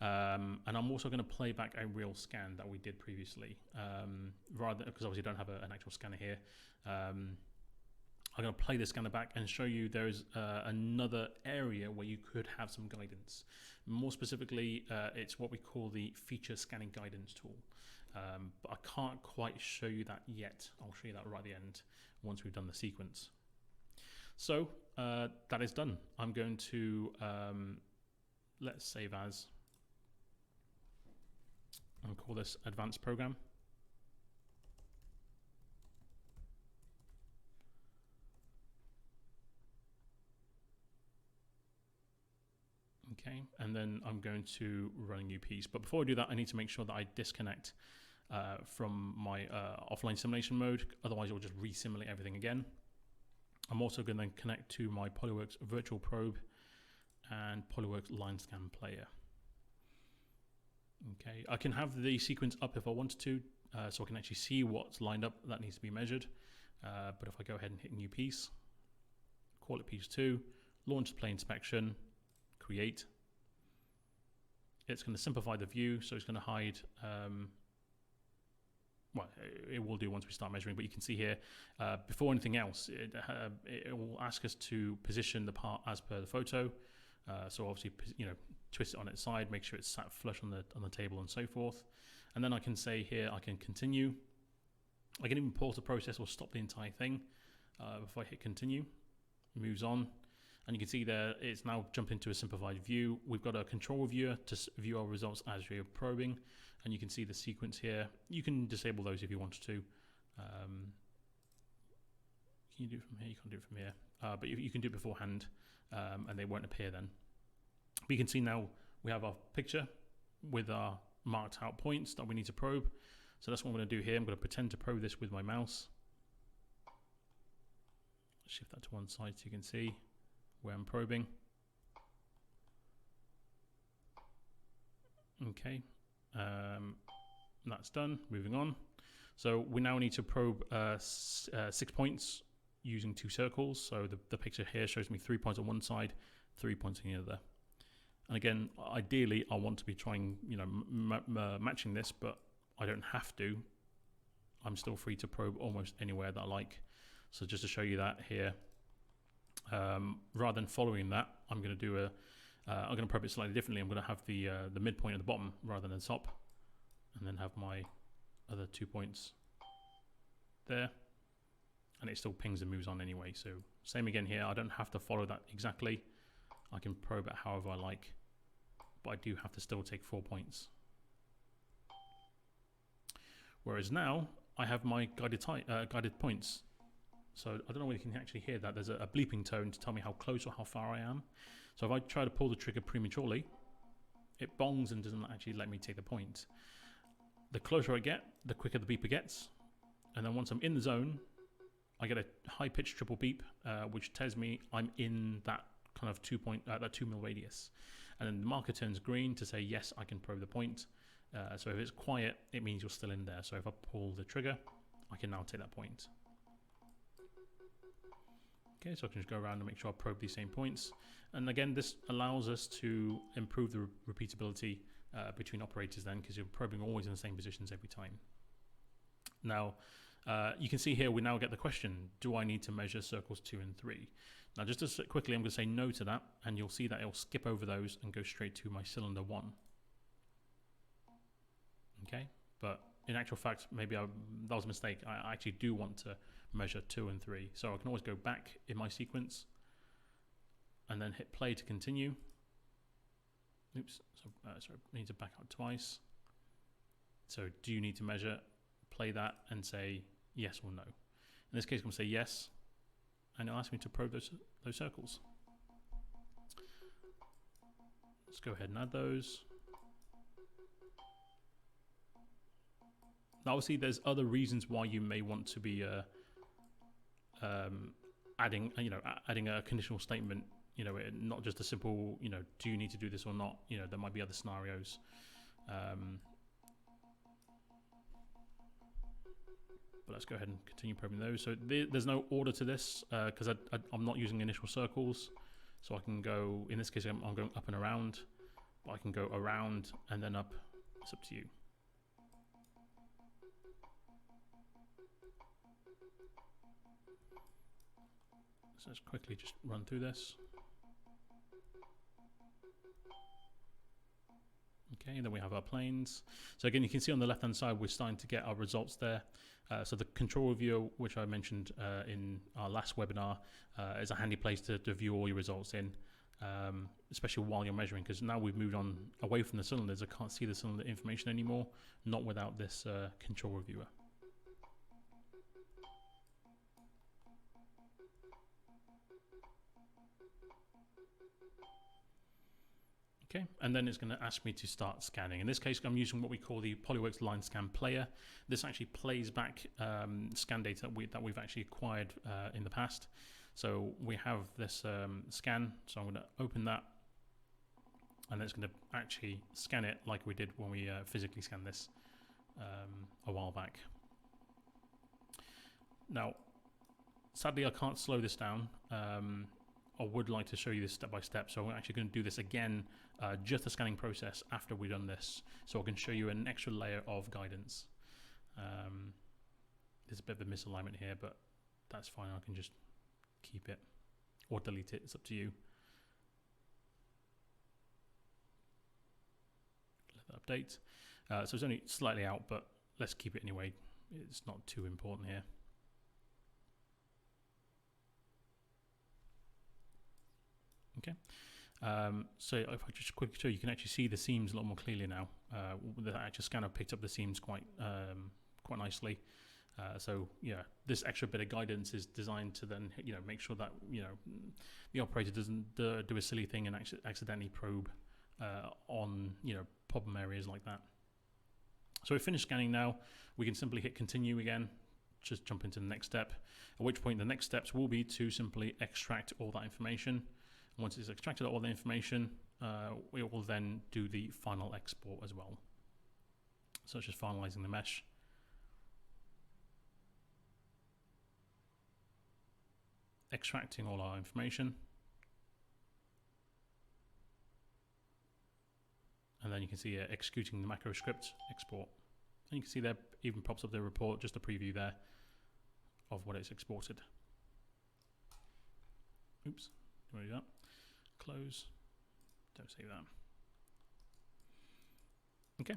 And I'm also going to play back a real scan that we did previously, because obviously I don't have an actual scanner here. I'm going to play the scanner back and show you there is another area where you could have some guidance. More specifically, it's what we call the feature scanning guidance tool. But I can't quite show you that yet. I'll show you that right at the end once we've done the sequence. So that is done. I'm going to let's save as. I'll call this advanced program. Okay, and then I'm going to run a new piece. But before I do that, I need to make sure that I disconnect from my offline simulation mode. Otherwise, it will just re-simulate everything again. I'm also going to connect to my PolyWorks virtual probe and PolyWorks line scan player. Okay, I can have the sequence up if I wanted to, so I can actually see what's lined up that needs to be measured. But if I go ahead and hit new piece, call it piece 2, launch the plane inspection, create. It's going to simplify the view, so it's going to hide well, it will do once we start measuring, but you can see here, before anything else, it will ask us to position the part as per the photo. So obviously, twist it on its side, make sure it's sat flush on the table and so forth. And then I can say here, I can continue. I can even pause the process or stop the entire thing. If I hit continue, it moves on. And you can see there, it's now jumped into a simplified view. We've got a control viewer to view our results as we're probing. And you can see the sequence here. You can disable those if you wanted to. Can you do it from here? You can't do it from here. But you can do it beforehand, and they won't appear then. But you can see now we have our picture with our marked out points that we need to probe. So that's what I'm going to do here. I'm going to pretend to probe this with my mouse. Shift that to one side so you can see where I'm probing. Okay, that's done. Moving on. So we now need to probe 6 points using 2 circles. So the picture here shows me 3 points on one side, 3 points on the other. And again, ideally, I want to be trying, matching this, but I don't have to. I'm still free to probe almost anywhere that I like. So just to show you that here, rather than following that, I'm going to do I'm going to probe it slightly differently. I'm going to have the midpoint at the bottom rather than the top, and then have my other 2 points there, and it still pings and moves on anyway. So same again here. I don't have to follow that exactly. I can probe it however I like, but I do have to still take 4 points. Whereas now I have my guided points. So I don't know whether you can actually hear that. There's a bleeping tone to tell me how close or how far I am. So if I try to pull the trigger prematurely, it bongs and doesn't actually let me take the point. The closer I get, the quicker the beeper gets. And then once I'm in the zone, I get a high-pitched triple beep, which tells me I'm in that kind of 2 mil radius. And then the marker turns green to say, yes, I can probe the point. So if it's quiet, it means you're still in there. So if I pull the trigger, I can now take that point. Okay, so I can just go around and make sure I probe these same points. And again, this allows us to improve the repeatability between operators then, because you're probing always in the same positions every time. Now, you can see here we now get the question, do I need to measure circles 2 and 3? Now, just as quickly, I'm going to say no to that, and you'll see that it'll skip over those and go straight to my cylinder 1. Okay, but in actual fact, maybe that was a mistake. I actually do want to measure 2 and 3. So I can always go back in my sequence and then hit play to continue. Oops, sorry, I need to back out twice. So do you need to measure? Play that and say yes or no. In this case, I'm going to say yes, and it'll ask me to probe those circles. Let's go ahead and add those. Now, obviously, there's other reasons why you may want to be adding a conditional statement. Not just a simple, do you need to do this or not? There might be other scenarios. But let's go ahead and continue probing those. So there's no order to this because I'm not using initial circles. So I can go, in this case, I'm going up and around, but I can go around and then up. It's up to you. So let's quickly just run through this. Okay, and then we have our planes. So again, you can see on the left-hand side, we're starting to get our results there. So the control viewer, which I mentioned in our last webinar, is a handy place to view all your results in, especially while you're measuring, because now we've moved on away from the cylinders. I can't see the cylinder information anymore, not without this control viewer. Okay, and then it's going to ask me to start scanning. In this case, I'm using what we call the PolyWorks line scan player. This actually plays back scan data that we've actually acquired in the past. So we have this scan, so I'm going to open that, and it's going to actually scan it like we did when we physically scanned this a while back. Now, sadly, I can't slow this down. I would like to show you this step by step, so I'm actually going to do this again, just the scanning process after we've done this, so I can show you an extra layer of guidance. There's a bit of a misalignment here, but that's fine. I can just keep it or delete it. It's up to you. Let that update. So it's only slightly out, but let's keep it anyway. It's not too important here. Okay. So if I just quickly show you, can actually see the seams a lot more clearly now. The actual scanner picked up the seams quite nicely. So yeah, this extra bit of guidance is designed to then make sure that the operator doesn't do a silly thing and accidentally probe on problem areas like that. So we've finished scanning now. We can simply hit continue again. Just jump into the next step. At which point the next steps will be to simply extract all that information. Once it's extracted all the information, we will then do the final export as well. So it's just finalizing the mesh. Extracting all our information. And then you can see executing the macro script export. And you can see there even pops up the report, just a preview there of what it's exported. Oops, don't do that. Close, don't save that. Okay,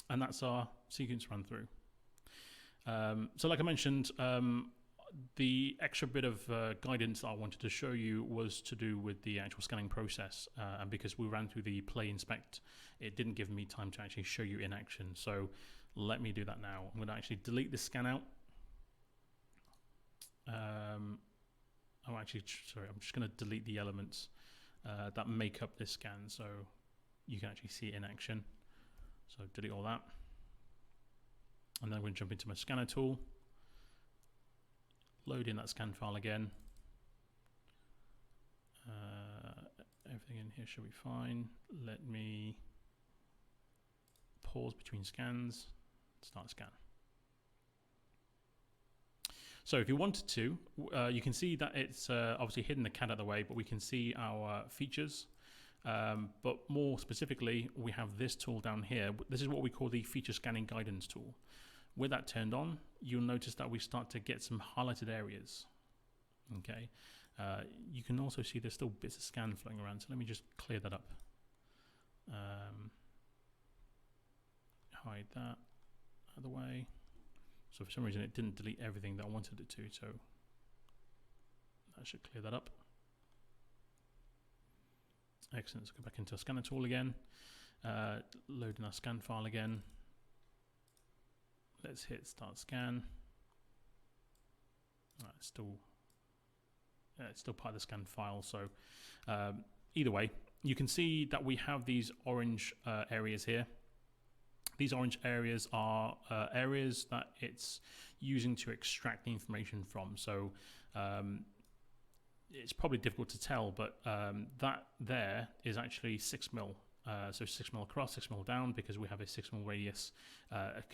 and that's our sequence run through. So like I mentioned, the extra bit of guidance that I wanted to show you was to do with the actual scanning process, and because we ran through the play inspect, it didn't give me time to actually show you in action. So let me do that now. I'm going to actually delete this scan out. Oh, actually, sorry, I'm just going to delete the elements that make up this scan so you can actually see it in action. So delete all that. And then I'm going to jump into my scanner tool, load in that scan file again. Everything in here should be fine. Let me pause between scans, start scan. So if you wanted to, you can see that it's obviously hidden the CAD out of the way, but we can see our features. But more specifically, we have this tool down here. This is what we call the feature scanning guidance tool. With that turned on, you'll notice that we start to get some highlighted areas. Okay. You can also see there's still bits of scan flowing around. So let me just clear that up. Hide that out of the way. So for some reason it didn't delete everything that I wanted it to, so that should clear that up. Excellent, let's go back into our scanner tool again, load in our scan file again. Let's hit start scan. It's still part of the scan file, so either way, you can see that we have these orange areas here. These orange areas are areas that it's using to extract the information from. So it's probably difficult to tell, but that there is actually 6 mil. So 6 mil across, 6 mil down, because we have a 6 mil radius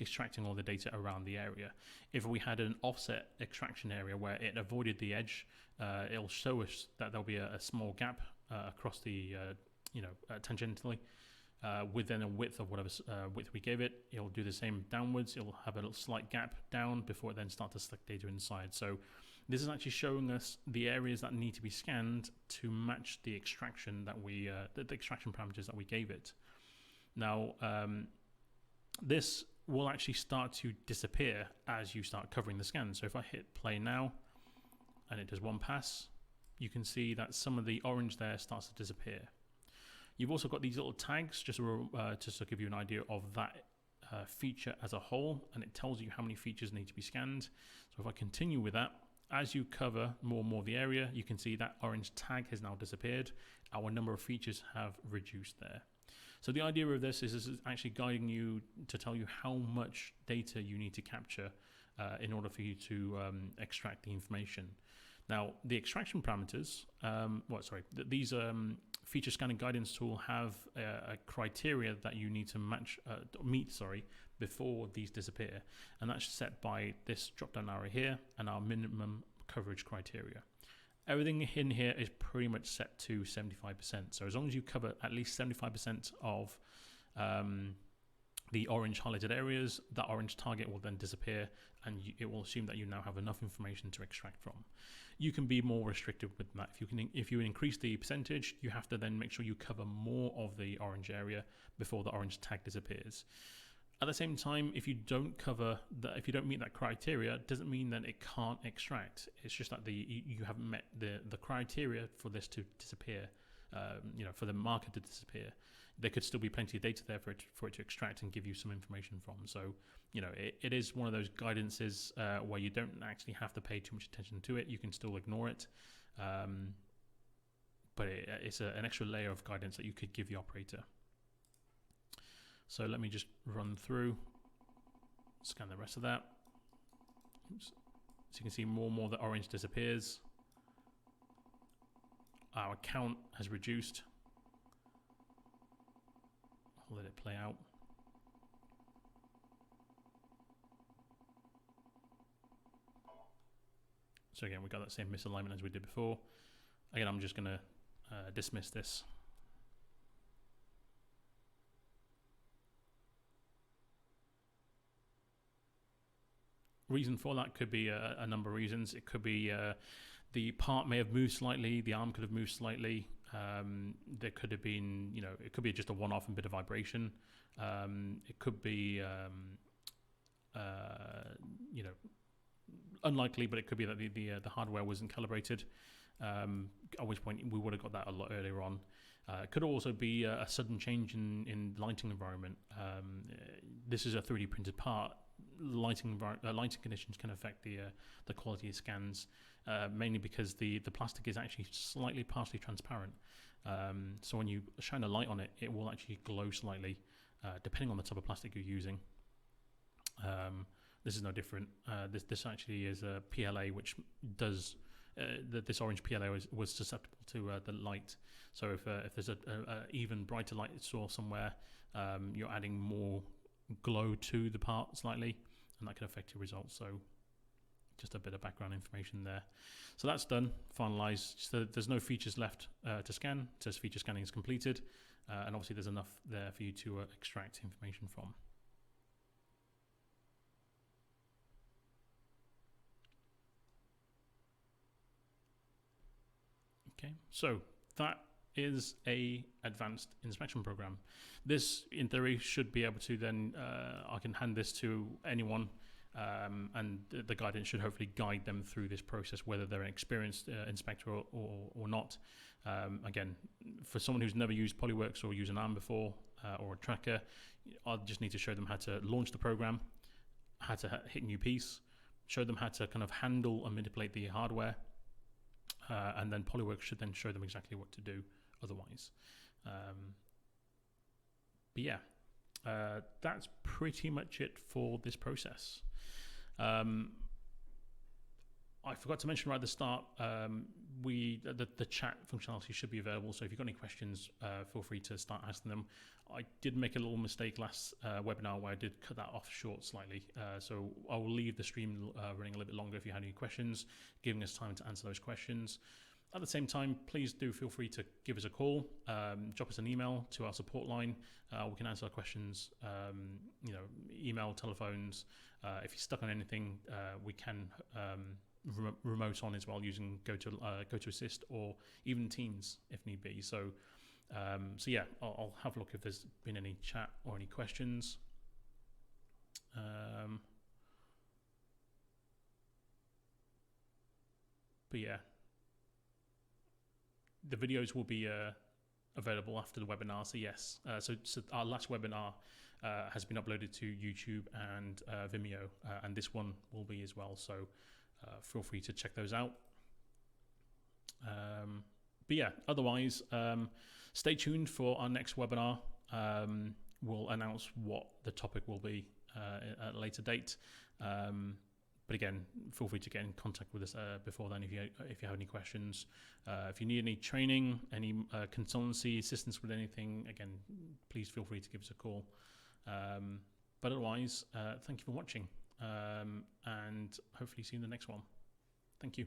extracting all the data around the area. If we had an offset extraction area where it avoided the edge, it'll show us that there'll be a small gap across the, tangentially. Within a width of whatever width we gave it, it'll do the same downwards. It'll have a little slight gap down before it then starts to select data inside. So this is actually showing us the areas that need to be scanned to match the extraction that we, the extraction parameters that we gave it. Now, this will actually start to disappear as you start covering the scan. So if I hit play now, and it does one pass, you can see that some of the orange there starts to disappear. You've also got these little tags just to give you an idea of that feature as a whole, and it tells you how many features need to be scanned. So if I continue with that, as you cover more and more of the area, you can see that orange tag has now disappeared. Our number of features have reduced there. So the idea of this is actually guiding you to tell you how much data you need to capture in order for you to extract the information. Now, the extraction parameters, these feature scanning guidance tool have a criteria that you need to meet before these disappear, and that's set by this drop-down arrow here and our minimum coverage criteria. Everything in here is pretty much set to 75%. So as long as you cover at least 75% of the orange highlighted areas, that orange target will then disappear, and it will assume that you now have enough information to extract from. You can be more restrictive with that. If you increase the percentage, you have to then make sure you cover more of the orange area before the orange tag disappears. At the same time, if you don't cover that, if you don't meet that criteria, it doesn't mean that it can't extract. It's just that you haven't met the criteria for this to disappear. For the marker to disappear. There could still be plenty of data there for it to extract and give you some information from. So, it is one of those guidances where you don't actually have to pay too much attention to it. You can still ignore it. But it's an extra layer of guidance that you could give the operator. So let me just run through, scan the rest of that. Oops. So you can see more and more the orange disappears. Our count has reduced. I'll let it play out. So again, we got that same misalignment as we did before. Again, I'm just going to dismiss this. Reason for that could be a number of reasons. It could be the part may have moved slightly, the arm could have moved slightly. There could have been, it could be just a one-off and bit of vibration. It could be, unlikely, but it could be that the hardware wasn't calibrated. At which point we would have got that a lot earlier on. It could also be a sudden change in lighting environment. This is a 3D printed part. Lighting conditions can affect the quality of scans, mainly because the plastic is actually partially transparent. So when you shine a light on it, it will actually glow slightly, depending on the type of plastic you're using. This is no different. This actually is a PLA, which does this orange PLA was susceptible to the light. So if there's a even brighter light source somewhere, you're adding more glow to the part slightly, and that can affect your results. So just a bit of background information there. So that's done, finalized. So there's no features left to scan. It says feature scanning is completed, and obviously there's enough there for you to extract information from. Okay, so that is a advanced inspection program. This, in theory, should be able to then, I can hand this to anyone, and the guidance should hopefully guide them through this process, whether they're an experienced inspector or not. Again, for someone who's never used PolyWorks or used an ARM before, or a tracker, I'll just need to show them how to launch the program, how to hit new piece, show them how to kind of handle and manipulate the hardware, and then PolyWorks should then show them exactly what to do otherwise. But yeah, that's pretty much it for this process. I forgot to mention right at the start, the chat functionality should be available. So if you've got any questions, feel free to start asking them. I did make a little mistake last webinar where I did cut that off short slightly. So I will leave the stream running a little bit longer if you had any questions, giving us time to answer those questions. At the same time, please do feel free to give us a call, drop us an email to our support line. We can answer our questions, email, telephones. If you're stuck on anything, we can remote on as well using Go to Assist or even Teams if need be. So yeah, I'll have a look if there's been any chat or any questions. But yeah, the videos will be available after the webinar. So yes, so our last webinar has been uploaded to YouTube and Vimeo, and this one will be as well. So feel free to check those out. But yeah, otherwise, stay tuned for our next webinar. We'll announce what the topic will be at a later date. But again, feel free to get in contact with us before then if you have any questions. If you need any training, any consultancy, assistance with anything, again, please feel free to give us a call. But otherwise, thank you for watching, and hopefully see you in the next one. Thank you.